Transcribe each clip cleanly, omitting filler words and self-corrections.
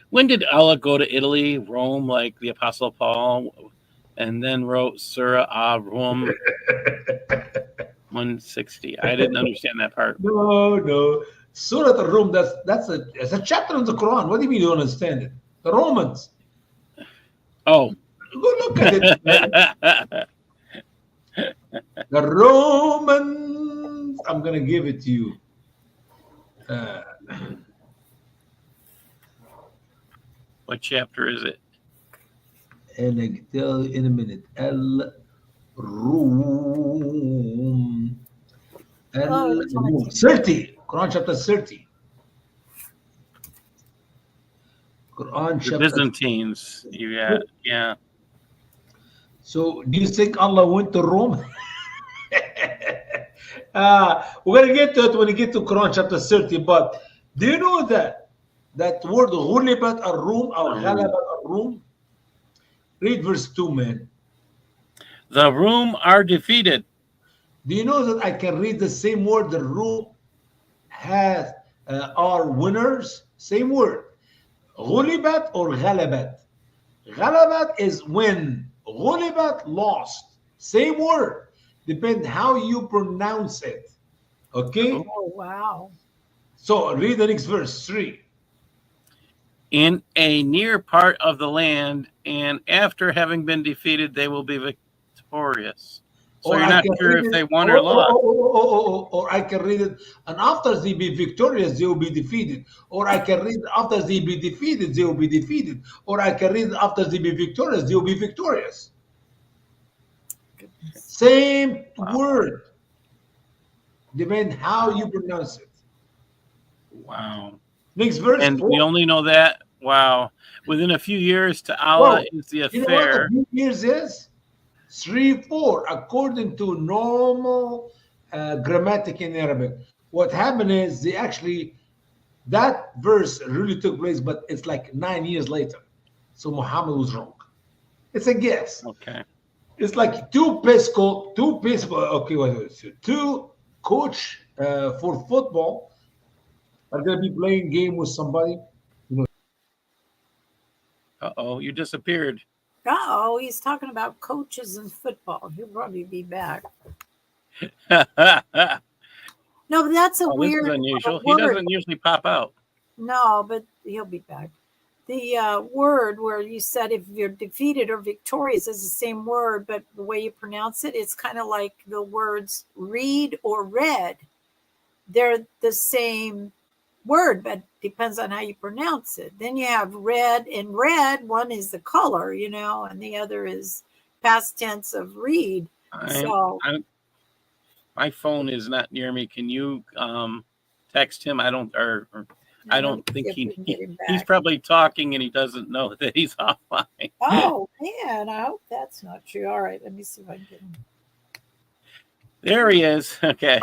When did Allah go to Italy, Rome, like the Apostle Paul, and then wrote Surah Rum 160? I didn't understand that part. No, no. Surah Al-Rum, that's a chapter in the Quran. What do you mean you don't understand it? The Romans. Oh. Go look at it, man. The Romans. I'm going to give it to you. What chapter is it? And I can tell you in a minute. Al-Rum. Al-Rum. 30. Quran chapter 30. Quran The chapter Byzantines. You got, yeah. So do you think Allah went to Rome? We're going to get to it when we get to Quran chapter 30. But do you know that word غُلِبَتْ الروم or غَلَبَتْ الروم? Read verse 2, man. The Rum are defeated. Do you know that I can read the same word? The Rum has are winners. Same word. غُلِبَتْ or غَلَبَتْ. غَلَبَتْ is win. غُلِبَتْ lost. Same word. Depends how you pronounce it. Okay? Oh, wow. So read the next verse, 3. In a near part of the land, and after having been defeated, they will be victorious. So you're not sure if they won or lost. Or I can read it, and after they be victorious, they will be defeated. Or I can read after they be defeated, they will be defeated. Or I can read after they be victorious, they will be victorious. Same word. Depends how you pronounce it. Wow. Next verse. And 4. we only know that, wow, within a few years to Allah is the affair. You know what a few years is? 3, 4, according to normal grammatic in Arabic. What happened is that verse really took place, but it's like 9 years later. So Muhammad was wrong. It's a guess. Okay. It's like two coach for football are going to be playing game with somebody. Uh-oh, you disappeared. Uh-oh, he's talking about coaches in football. He'll probably be back. No, but that's a weird. This is unusual. He doesn't usually pop out. No, but he'll be back. The word where you said if you're defeated or victorious is the same word, but the way you pronounce it, it's kind of like the words read or read. They're the same word, but depends on how you pronounce it. Then you have red, and red, one is the color, and the other is past tense of read. My phone is not near me. Can you text him? I don't think he's probably talking and he doesn't know that he's offline. Oh man, I hope that's not true. All right, let me see if I can get him. There he is. Okay.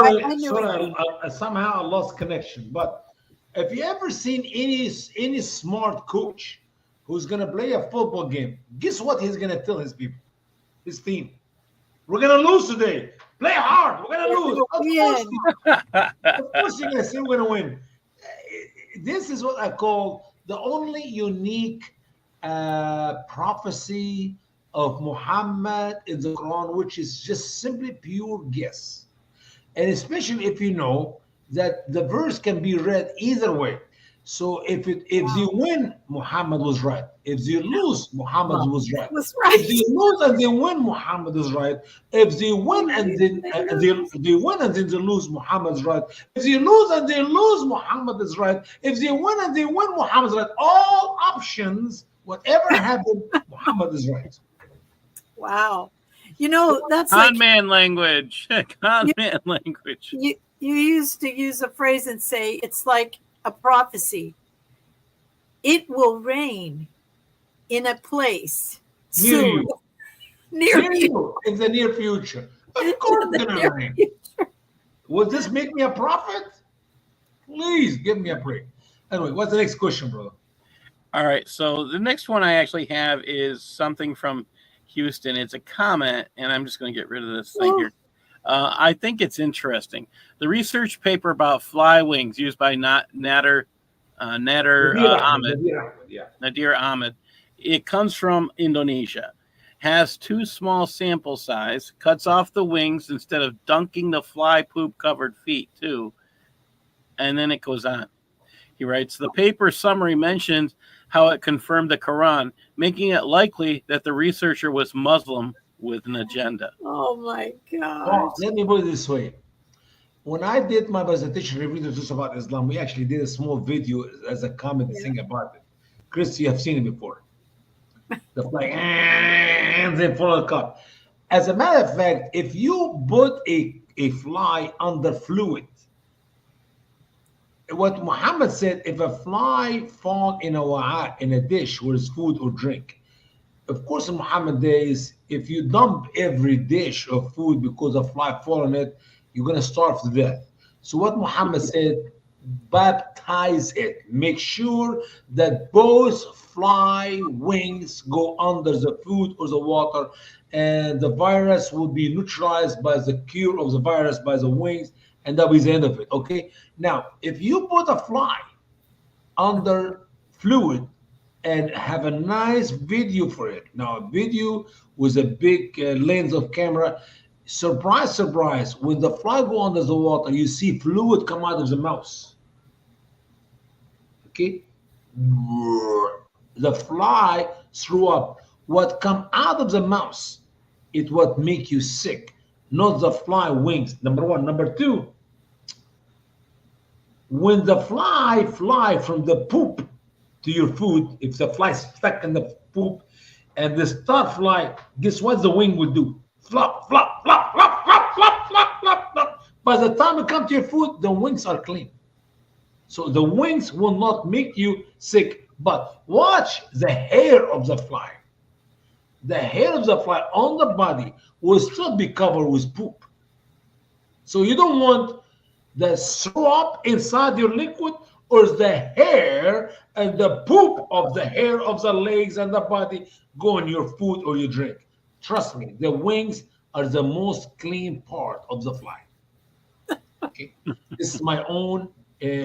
Somehow I lost connection. But have you ever seen any smart coach who's gonna play a football game? Guess what he's gonna tell his people, his team? We're gonna lose today. Play hard. We're gonna lose. Of course you're gonna say we're gonna win. This is what I call the only unique prophecy of Muhammad in the Quran, which is just simply pure guess. And especially if you know that the verse can be read either way. So if you win, Muhammad was right. If you lose, Muhammad was right. If you lose and they win, Muhammad is right. If they win and then they lose, Muhammad is right. If they lose and they lose, Muhammad is right. If they win and they win, Muhammad is right. All options, whatever happened, Muhammad is right. Wow. That's con man language. Con man language. You used to use a phrase and say it's like a prophecy. It will rain in a place soon. Near you. In the near future. Of course it's going to rain. Will this make me a prophet? Please give me a break. Anyway, what's the next question, brother? All right. So the next one I actually have is something from Houston. It's a comment, and I'm just going to get rid of this thing here. I think it's interesting. The research paper about fly wings used by Nader Nadir Ahmed. Yeah. Nadir Ahmed. It comes from Indonesia. Has too small sample size. Cuts off the wings instead of dunking the fly poop covered feet too. And then it goes on. He writes, the paper summary mentions how it confirmed the Quran, making it likely that the researcher was Muslim with an agenda. Oh my God. Well, let me put it this way. When I did my presentation review just about Islam, we actually did a small video as a comment thing about it. Chris, you have seen it before. The fly, and then follow the cup. As a matter of fact, if you put a fly under fluid, what Muhammad said, if a fly fall in a dish where it's food or drink, of course in Muhammad days, if you dump every dish of food because a fly fall in it, you're going to starve to death. So what Muhammad said, baptize it. Make sure that both fly wings go under the food or the water, and the virus will be neutralized by the cure of the virus by the wings, and that was the end of it. Okay. Now, if you put a fly under fluid and have a nice video for it, now a video with a big lens of camera, surprise, surprise, when the fly go under the water, you see fluid come out of the mouse. Okay. The fly threw up. What come out of the mouse is what make you sick, not the fly wings. Number one. Number two, when the fly from the poop to your food, if the fly stuck in the poop and the star fly, guess what the wing will do? Flop, flop, flop, flop, flop, flop, flop, flop, flop. By the time it comes to your food, the wings are clean. So the wings will not make you sick. But watch the hair of the fly. The hair of the fly on the body will still be covered with poop. So you don't want the throw up inside your liquid, or is the hair and the poop of the hair of the legs and the body go in your food or your drink. Trust me, the wings are the most clean part of the fly. Okay, this is my own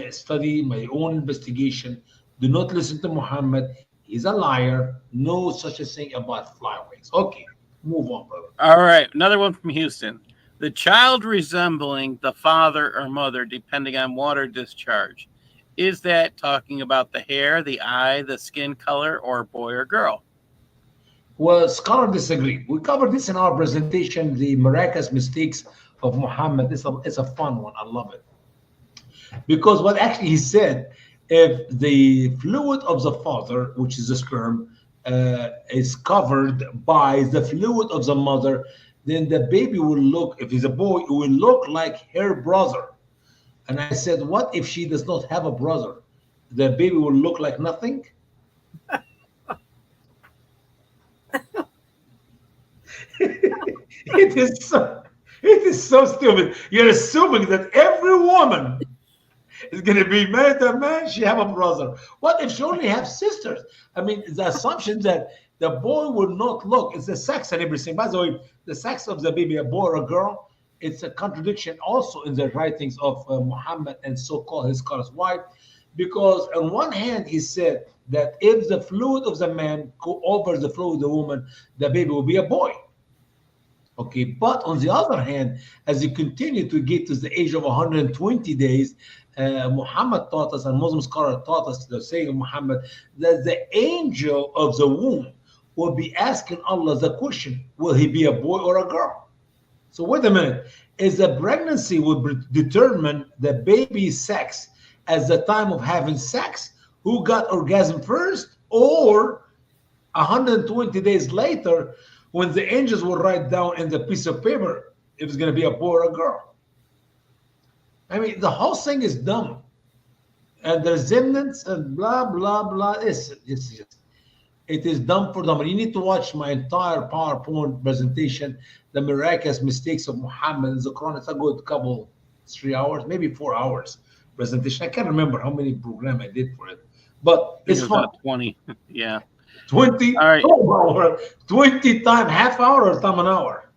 study, my own investigation. Do not listen to Muhammad. He's a liar. No such a thing about fly wings. Okay, move on, brother. All right, another one from Houston. The child resembling the father or mother, depending on water discharge. Is that talking about the hair, the eye, the skin color, or boy or girl? Well, scholars disagree. We covered this in our presentation, the miraculous mistakes of Muhammad. It's a fun one. I love it. Because what actually he said, if the fluid of the father, which is the sperm, is covered by the fluid of the mother, then the baby will look, if he's a boy, it will look like her brother. And I said, what if she does not have a brother? The baby will look like nothing? It is so stupid. You're assuming that every woman is going to be married to a man, she have a brother. What if she only have sisters? I mean, the assumption that the boy will not look, it's the sex and everything. By the way, the sex of the baby, a boy or a girl, it's a contradiction also in the writings of Muhammad and so-called his scholars. Why? Because on one hand, he said that if the fluid of the man go over the fluid of the woman, the baby will be a boy. Okay, but on the other hand, as you continue to get to the age of 120 days, Muhammad taught us, and Muslim scholar taught us, the saying of Muhammad, that the angel of the womb will be asking Allah the question, will he be a boy or a girl? So wait a minute, is the pregnancy will determine the baby's sex as the time of having sex, who got orgasm first, or 120 days later, when the angels will write down in the piece of paper if it's going to be a boy or a girl? I mean, the whole thing is dumb. And the resemblance and blah, blah, blah. It is dumb for dumb. You need to watch my entire PowerPoint presentation, The Miraculous Mistakes of Muhammad in the Quran. It's a good couple, 3 hours, maybe 4 hours presentation. I can't remember how many programs I did for it. But it's fun. About 20, yeah. 20, all right. 20 time half hour or time an hour?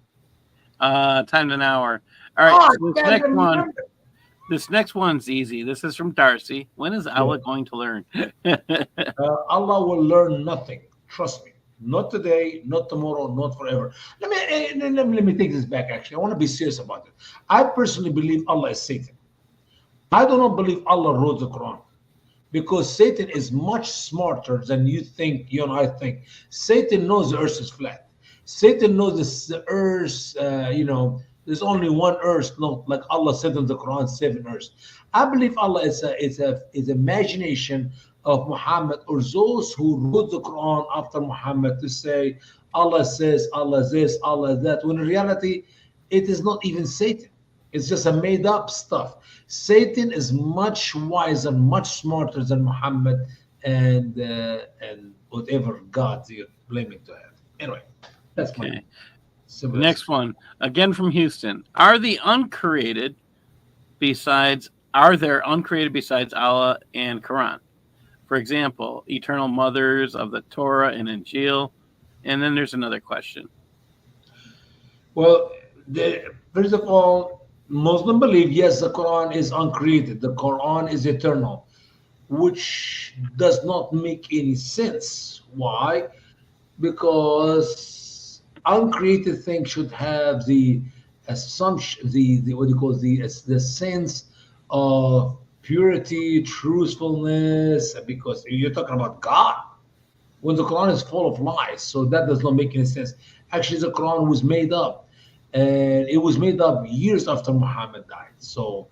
Time an hour. All right, so this next one This next one's easy. This is from Darcy. When is Yeah. Allah going to learn? Allah will learn nothing. Trust me. Not today, not tomorrow, not forever. Let me take this back. Actually, I want to be serious about it. I personally believe Allah is Satan. I do not believe Allah wrote the Quran because Satan is much smarter than you think. You and I think. Satan knows the earth is flat. Satan knows the earth. There's only one earth. Not like Allah said in the Quran, 7 earths. I believe Allah is imagination of Muhammad or those who wrote the Quran after Muhammad to say Allah says, Allah this, Allah that. When in reality, it is not even Satan. It's just a made up stuff. Satan is much wiser, much smarter than Muhammad and whatever gods you're blaming to have. Anyway, that's my simple Next one, again from Houston. Are there uncreated besides Allah and Quran? For example, eternal mothers of the Torah and Injil. And then there's another question. Well, first of all, Muslim believe yes, the Quran is uncreated. The Quran is eternal, which does not make any sense. Why? Because uncreated things should have the assumption, the what do you call it, the sense of purity, truthfulness, because you're talking about God when the Quran is full of lies. So that does not make any sense. Actually, the Quran was made up, and it was made up years after Muhammad died. So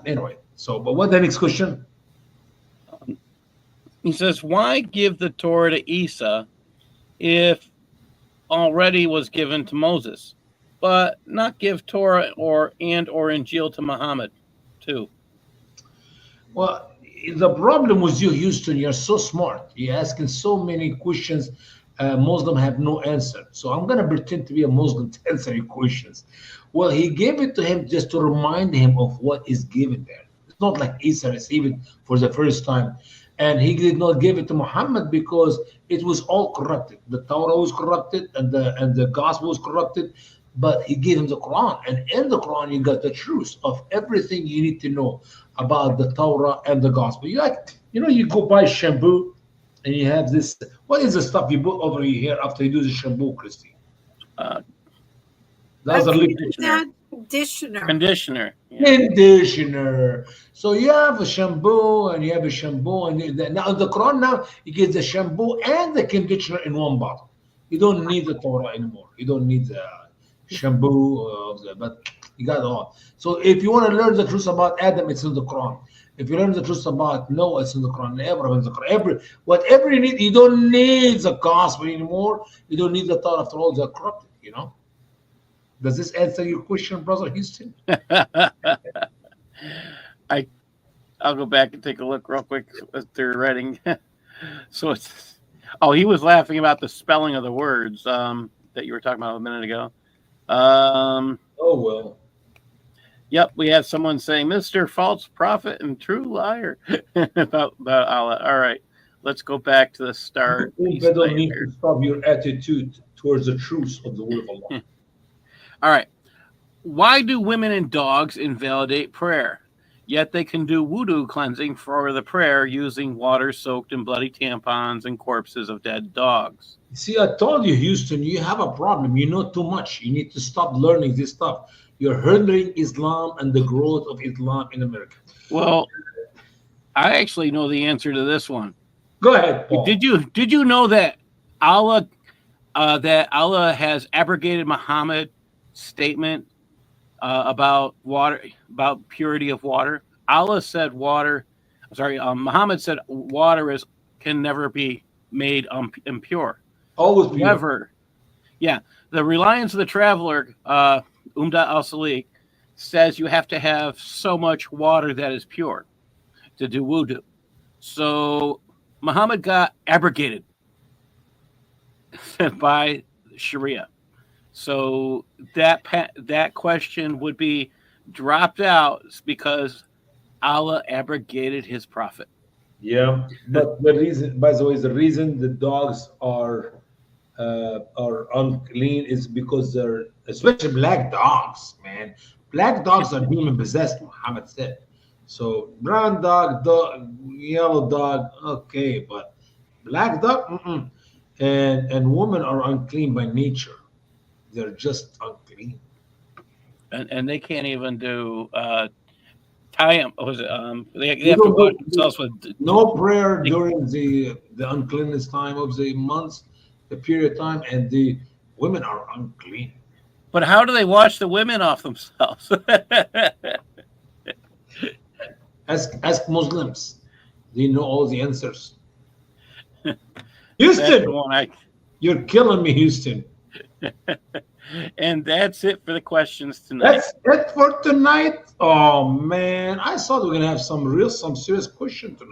anyway, but what the next question? He says, why give the Torah to Isa if already was given to Moses, but not give Torah or Injil to Muhammad too? Well, the problem with you, Houston, you're so smart. You're asking so many questions. Muslim have no answer. So I'm going to pretend to be a Muslim to answer your questions. Well, he gave it to him just to remind him of what is given there. It's not like Isa received it for the first time. And he did not give it to Muhammad because it was all corrupted. The Torah was corrupted and the gospel was corrupted. But he gave him the Quran. And in the Quran, you got the truth of everything you need to know about the Torah and the gospel. You go buy shampoo and you have this. What is the stuff you put over your hair after you do the shampoo, Christy? That's a Conditioner. Yeah. Conditioner. So you have a shampoo and you have a shampoo. And now the Quran, now you get the shampoo and the conditioner in one bottle. You don't need the Torah anymore. You don't need the shampoo, but you got it all. So if you want to learn the truth about Adam, it's in the Quran. If you learn the truth about Noah, it's in the Quran. Abraham, in the Quran. Whatever you need, you don't need the gospel anymore. You don't need the Torah. After all, they're corrupted. Does this answer your question, Brother Houston? I'll go back and take a look real quick at their writing. So it's he was laughing about the spelling of the words that you were talking about a minute ago. Oh well. Yep, we have someone saying Mr. False Prophet and True Liar about Allah. All right, let's go back to the start. You don't need to stop your attitude towards the truth of the word of Allah. All right. Why do women and dogs invalidate prayer? Yet they can do wudu cleansing for the prayer using water soaked in bloody tampons and corpses of dead dogs. See, I told you, Houston, you have a problem. You know too much. You need to stop learning this stuff. You're hindering Islam and the growth of Islam in America. Well, I actually know the answer to this one. Go ahead, Paul. Did you know that Allah has abrogated Muhammad's statement about water, about purity of water? Muhammad said water can never be made impure. Always pure. However, the Reliance of the Traveler, Umdat al-Salik, says you have to have so much water that is pure to do wudu. So Muhammad got abrogated by Sharia. So that question would be dropped out because Allah abrogated his prophet. Yeah, but the reason the dogs are unclean is because they're, especially black dogs, man. Black dogs are demon possessed, Muhammad said. So brown dog, yellow dog, okay, but black dog, mm-mm. And women are unclean by nature. They're just unclean. And they can't even do tie them. Was it, they You have to don't wash do themselves with. no prayer They, during the uncleanness time of the months, the period time, and the women are unclean. but how do they wash the women off themselves? Ask Muslims. They know all the answers. That's the Houston, one I. you're killing me, Houston. And that's it for the questions tonight. That's it for tonight. Oh man, I thought we are gonna have some serious question tonight.